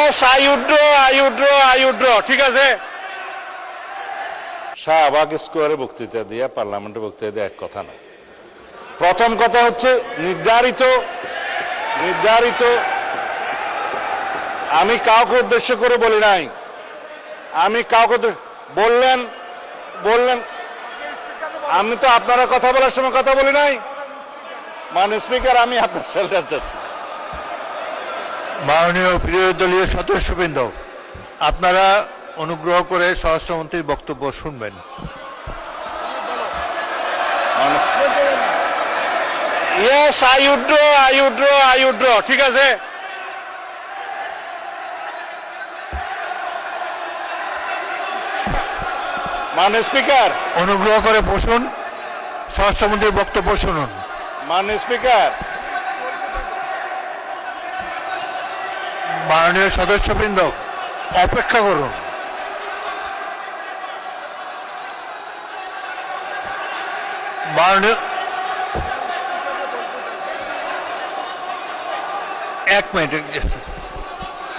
Yes, I Woodrow. ঠিক আছে, শাহবাগ স্কোয়ারে বক্তৃতা দিয়ে পার্লামেন্টে বক্তৃতা দিয়ে এক কথা না। প্রথম কথা হচ্ছে নির্ধারিত আমি কাউকে উদ্দেশ্য করে বলি নাই। আমি কাউকে বললেন আমি তো আপনারা কথা বলার সময় কথা বলি নাই। মাননীয় স্পিকার, আমি আপনার শেল্টার চাচ্ছি। মাননীয় বিরোধী দলীয় সদস্যবৃন্দ, আপনারা অনুগ্রহ করে স্বরাষ্ট্রমন্ত্রীর বক্তব্য শুনবেন। Yes, I Woodrow. ঠিক আছে, মাননীয় স্পিকার, অনুগ্রহ করে বসুন, স্বরাষ্ট্রমন্ত্রীর বক্তব্য শুনুন। মাননীয় স্পিকার, মাননীয় সদস্যবৃন্দ, অপেক্ষা করুন। মাননীয়, এক মিনিট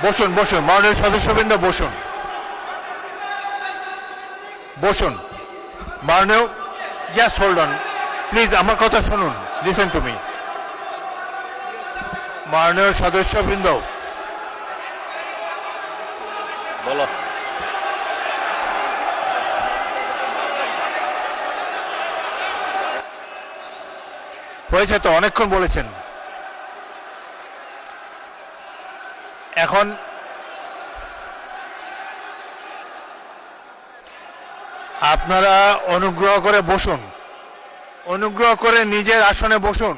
বসুন। মাননীয় সদস্যবৃন্দ বসুন। মাননীয়, জাস্ট হোল্ড অন প্লিজ, আমার কথা শুনুন, লিসেন টু মি। মাননীয় সদস্যবৃন্দ, বলো। হয়েছে তো, অনেকক্ষণ বলেছেন। এখন আপনারা অনুগ্রহ করে বসুন, অনুগ্রহ করে নিজের আসনে বসুন।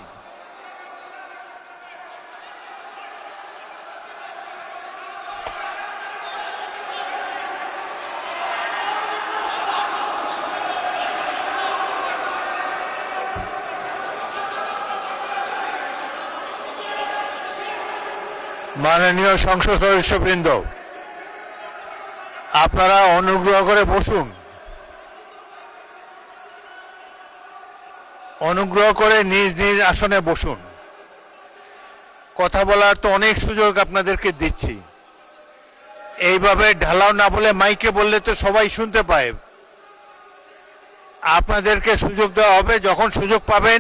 মাননীয় সংসদ সদস্যবৃন্দ, আপনারা অনুগ্রহ করে বসুন। অনুগ্রহ করে নিজ নিজ আসনে বসুন। কথা বলার তো অনেক সুযোগ আপনাদেরকে দিচ্ছি। এইভাবে ঢালাও না বলে মাইকে বললে তো সবাই শুনতে পায়। আপনাদেরকে সুযোগ দেওয়া হবে, যখন সুযোগ পাবেন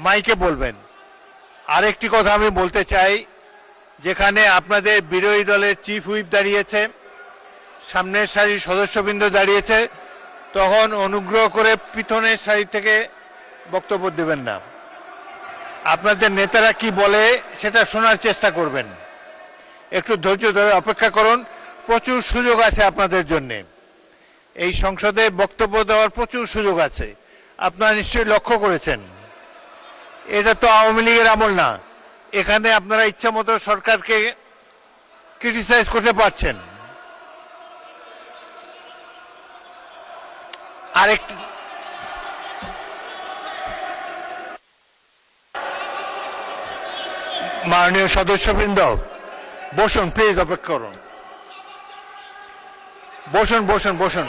মাইকে বলবেন। আরেকটি কথা আমি বলতে চাই, যেখানে আপনাদের বিরোধী দলের চিফ হুইপ দাঁড়িয়েছে, সামনের সারির সদস্যবৃন্দ দাঁড়িয়েছে, তখন অনুগ্রহ করে পিছনের সারি থেকে বক্তব্য দেবেন না। আপনাদের নেতারা কি বলে সেটা শোনার চেষ্টা করবেন। একটু ধৈর্য ধরে অপেক্ষা করুন, প্রচুর সুযোগ আছে আপনাদের জন্য। এই সংসদে বক্তব্য দেওয়ার প্রচুর সুযোগ আছে, আপনারা নিশ্চয়ই লক্ষ্য করেছেন। এটা তো আওয়ামী লীগের আমল না, এখানে আপনারা ইচ্ছা মতো সরকারকে ক্রিটিসাইজ করতে পারছেন। আরেকটি, মাননীয় সদস্যবৃন্দ বসুন, প্লিজ অপেক্ষা করুন। বসুন।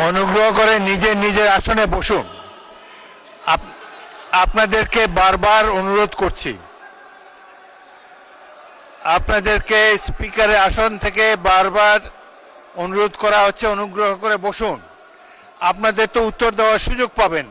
অনুগ্রহ করে নিজের আসনে বসুন। আপনাদেরকে বারবার অনুরোধ করছি, আপনাদেরকে স্পিকারের আসন থেকে বারবার অনুরোধ করা হচ্ছে, অনুগ্রহ করে বসুন। আপনাদের তো উত্তর দেওয়ার সুযোগ পাবেন।